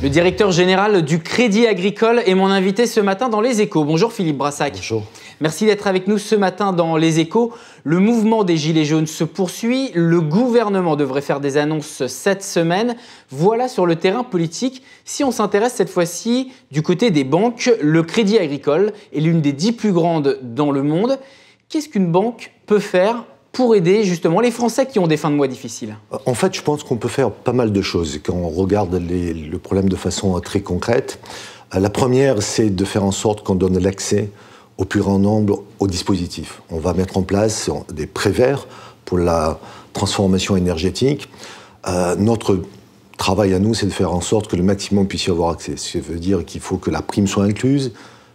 Le directeur général du Crédit Agricole est mon invité ce matin dans Les Échos. Bonjour Philippe Brassac. Bonjour. Merci d'être avec nous ce matin dans Les Échos. Le mouvement des Gilets jaunes se poursuit. Le gouvernement devrait faire des annonces cette semaine. Voilà sur le terrain politique. Si on s'intéresse cette fois-ci du côté des banques, le Crédit Agricole est l'une des 10 plus grandes dans le monde. Qu'est-ce qu'une banque peut faire pour aider justement les Français qui ont des fins de mois difficiles? En fait, je pense qu'on peut faire pas mal de choses quand on regarde le problème de façon très concrète. La première, c'est de faire en sorte qu'on donne l'accès au plus grand nombre au dispositif. On va mettre en place des prêts verts pour la transformation énergétique. Notre travail à nous, c'est de faire en sorte que le maximum puisse y avoir accès. Ce qui veut dire qu'il faut que la prime soit incluse,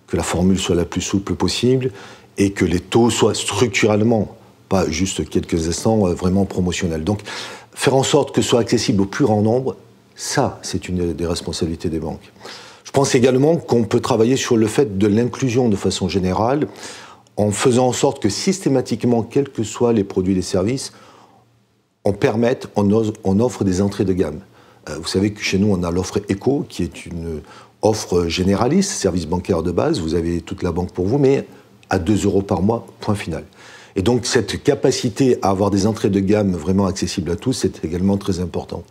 que la formule soit la plus souple possible et que les taux soient structurellement, pas juste quelques instants, vraiment promotionnels. Donc, faire en sorte que ce soit accessible au plus grand nombre, ça, c'est une des responsabilités des banques. Je pense également qu'on peut travailler sur le fait de l'inclusion de façon générale, en faisant en sorte que systématiquement, quels que soient les produits et les services, on offre des entrées de gamme. Vous savez que chez nous, on a l'offre Eco, qui est une offre généraliste, service bancaire de base, vous avez toute la banque pour vous, mais à 2 € par mois, point final. Et donc, cette capacité à avoir des entrées de gamme vraiment accessibles à tous, c'est également très important.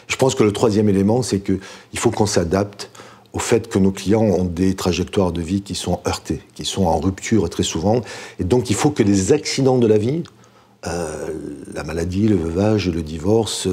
Je pense que le troisième élément, c'est qu'il faut qu'on s'adapte au fait que nos clients ont des trajectoires de vie qui sont heurtées, qui sont en rupture très souvent. Et donc, il faut que les accidents de la vie, la maladie, le veuvage, le divorce,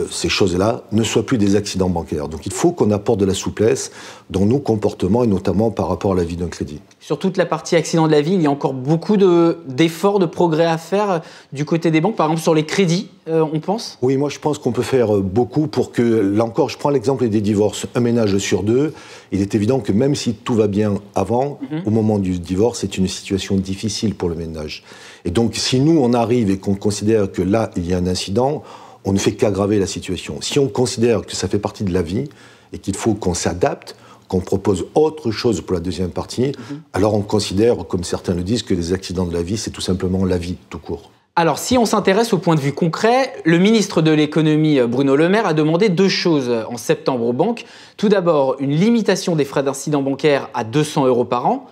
ces choses-là, ne soient plus des accidents bancaires. Donc il faut qu'on apporte de la souplesse dans nos comportements et notamment par rapport à la vie d'un crédit. Sur toute la partie accident de la vie, il y a encore beaucoup d'efforts, de progrès à faire du côté des banques. Par exemple, sur les crédits, on pense ? Oui, moi je pense qu'on peut faire beaucoup pour que, là encore, je prends l'exemple des divorces. Un ménage sur deux, il est évident que même si tout va bien avant, au moment du divorce, c'est une situation difficile pour le ménage. Et donc, si nous, on arrive et qu'on considère que là, il y a un incident, on ne fait qu'aggraver la situation. Si on considère que ça fait partie de la vie et qu'il faut qu'on s'adapte, qu'on propose autre chose pour la deuxième partie, alors on considère, comme certains le disent, que les accidents de la vie, c'est tout simplement la vie, tout court. Alors, si on s'intéresse au point de vue concret, le ministre de l'économie, Bruno Le Maire, a demandé 2 choses en septembre aux banques. Tout d'abord, une limitation des frais d'incident bancaire à 200 € par an.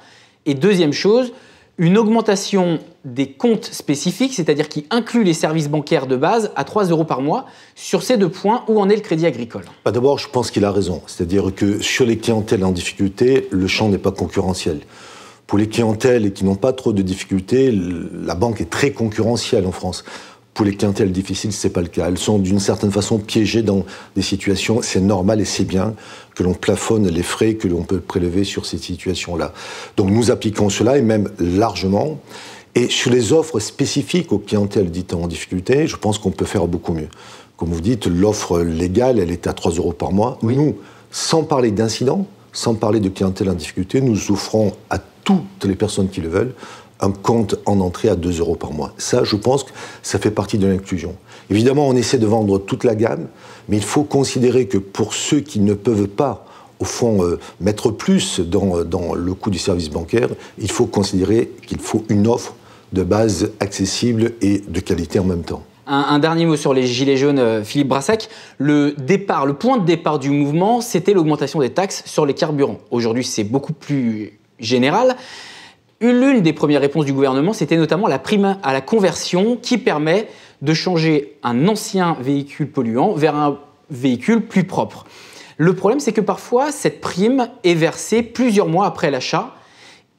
Et deuxième chose, une augmentation des comptes spécifiques, c'est-à-dire qui inclut les services bancaires de base, à 3 € par mois. Sur ces 2 points, où en est le Crédit Agricole ? D'abord, je pense qu'il a raison. C'est-à-dire que sur les clientèles en difficulté, le champ n'est pas concurrentiel. Pour les clientèles qui n'ont pas trop de difficultés, la banque est très concurrentielle en France. Pour les clientèles difficiles, ce n'est pas le cas. Elles sont d'une certaine façon piégées dans des situations. C'est normal et c'est bien que l'on plafonne les frais que l'on peut prélever sur ces situations-là. Donc nous appliquons cela et même largement. Et sur les offres spécifiques aux clientèles dites en difficulté, je pense qu'on peut faire beaucoup mieux. Comme vous dites, l'offre légale, elle est à 3 € par mois. Oui. Nous, sans parler d'incidents, sans parler de clientèle en difficulté, nous offrons à toutes les personnes qui le veulent un compte en entrée à 2 € par mois. Ça, je pense que ça fait partie de l'inclusion. Évidemment, on essaie de vendre toute la gamme, mais il faut considérer que pour ceux qui ne peuvent pas, au fond, mettre plus dans le coût du service bancaire, il faut considérer qu'il faut une offre de base accessible et de qualité en même temps. Un dernier mot sur les Gilets jaunes, Philippe Brassac. Le point de départ du mouvement, c'était l'augmentation des taxes sur les carburants. Aujourd'hui, c'est beaucoup plus général. L'une des premières réponses du gouvernement, c'était notamment la prime à la conversion qui permet de changer un ancien véhicule polluant vers un véhicule plus propre. Le problème, c'est que parfois, cette prime est versée plusieurs mois après l'achat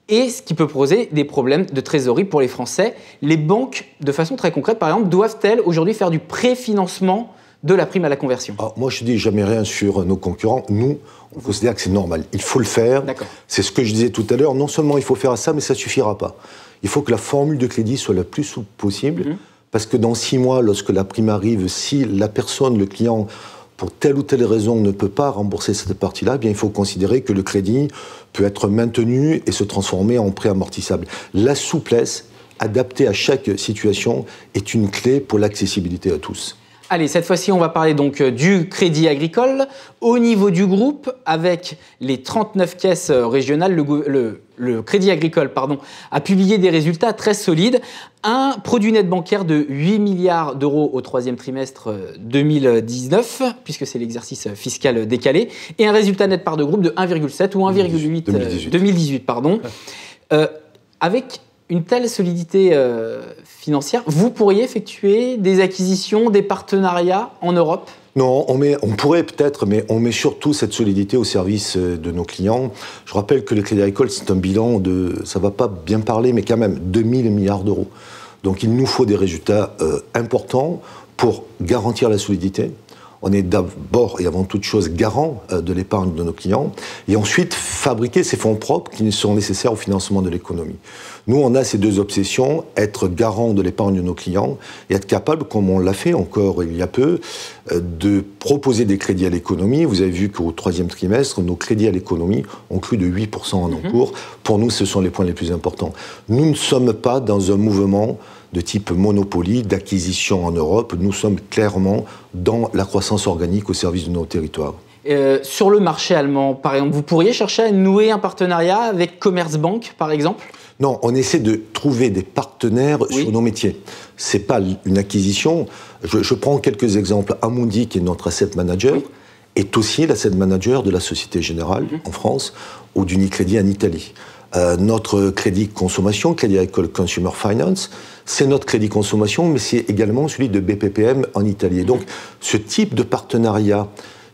et ce qui peut poser des problèmes de trésorerie pour les Français. Les banques, de façon très concrète, par exemple, doivent-elles aujourd'hui faire du préfinancement de la prime à la conversion? Alors, moi, je ne dis jamais rien sur nos concurrents. Nous, on considère que c'est normal. Il faut le faire. C'est ce que je disais tout à l'heure. Non seulement il faut faire ça, mais ça ne suffira pas. Il faut que la formule de crédit soit la plus souple possible, parce que dans 6 mois, lorsque la prime arrive, si la personne, le client, pour telle ou telle raison, ne peut pas rembourser cette partie-là, eh bien, il faut considérer que le crédit peut être maintenu et se transformer en prêt amortissable. La souplesse, adaptée à chaque situation, est une clé pour l'accessibilité à tous. Allez, cette fois-ci, on va parler donc du Crédit Agricole. Au niveau du groupe, avec les 39 caisses régionales, le Crédit Agricole a publié des résultats très solides. Un produit net bancaire de 8 milliards d'euros au troisième trimestre 2019, puisque c'est l'exercice fiscal décalé, et un résultat net part de groupe de 1,7 ou 1,8 2018. Avec une telle solidité financière, vous pourriez effectuer des acquisitions, des partenariats en Europe ? Non, on pourrait peut-être, mais on met surtout cette solidité au service de nos clients. Je rappelle que le Crédit Agricole, c'est un bilan de, ça ne va pas bien parler, mais quand même 2000 milliards d'euros. Donc il nous faut des résultats importants pour garantir la solidité. On est d'abord et avant toute chose garant de l'épargne de nos clients et ensuite fabriquer ces fonds propres qui sont nécessaires au financement de l'économie. Nous, on a ces deux obsessions, être garant de l'épargne de nos clients et être capable, comme on l'a fait encore il y a peu, de proposer des crédits à l'économie. Vous avez vu qu'au troisième trimestre, nos crédits à l'économie ont cru de 8% en encours. Pour nous, ce sont les points les plus importants. Nous ne sommes pas dans un mouvement de type Monopoly, d'acquisition en Europe. Nous sommes clairement dans la croissance organique au service de nos territoires. Sur le marché allemand, par exemple, vous pourriez chercher à nouer un partenariat avec Commerzbank, par exemple ? Non, on essaie de trouver des partenaires sur nos métiers. Ce n'est pas une acquisition. Je prends quelques exemples. Amundi, qui est notre asset manager, est aussi l'asset manager de la Société Générale en France ou d'Unicredit en Italie. Notre crédit consommation, Crédit Agricole Consumer Finance, c'est notre crédit consommation, mais c'est également celui de BPPM en Italie. Et donc, ce type de partenariat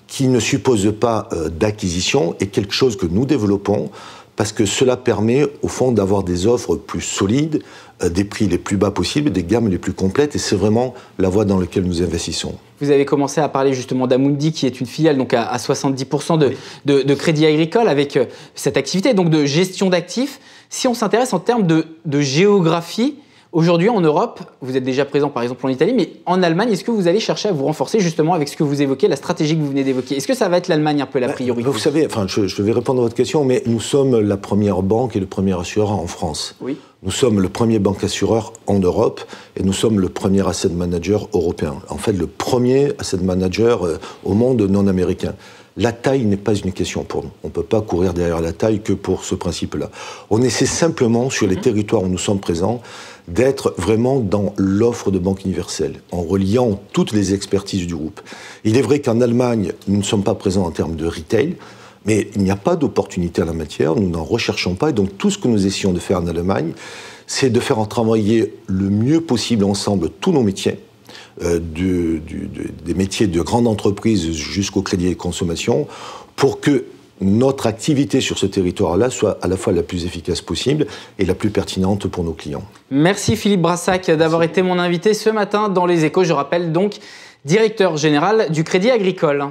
qui ne suppose pas d'acquisition est quelque chose que nous développons parce que cela permet, au fond, d'avoir des offres plus solides, des prix les plus bas possibles, des gammes les plus complètes, et c'est vraiment la voie dans laquelle nous investissons. Vous avez commencé à parler justement d'Amundi, qui est une filiale donc à 70% de Crédit Agricole, avec cette activité donc de gestion d'actifs. Si on s'intéresse en termes de géographie, aujourd'hui, en Europe, vous êtes déjà présent par exemple en Italie, mais en Allemagne, est-ce que vous allez chercher à vous renforcer justement avec ce que vous évoquez, la stratégie que vous venez d'évoquer ? Est-ce que ça va être l'Allemagne un peu la priorité ? Vous savez, je vais répondre à votre question, mais nous sommes la première banque et le premier assureur en France. Oui. Nous sommes le premier banque assureur en Europe et nous sommes le premier asset manager européen. En fait, le premier asset manager au monde non américain. La taille n'est pas une question pour nous. On ne peut pas courir derrière la taille que pour ce principe-là. On essaie simplement, sur les territoires où nous sommes présents, d'être vraiment dans l'offre de banque universelle, en reliant toutes les expertises du groupe. Il est vrai qu'en Allemagne, nous ne sommes pas présents en termes de retail, mais il n'y a pas d'opportunité en la matière, nous n'en recherchons pas, et donc tout ce que nous essayons de faire en Allemagne, c'est de faire en travailler le mieux possible ensemble tous nos métiers, des métiers de grande entreprise jusqu'au crédit et consommation, pour que notre activité sur ce territoire-là soit à la fois la plus efficace possible et la plus pertinente pour nos clients. Merci Philippe Brassac d'avoir été mon invité ce matin dans Les Échos. Je rappelle donc directeur général du Crédit Agricole.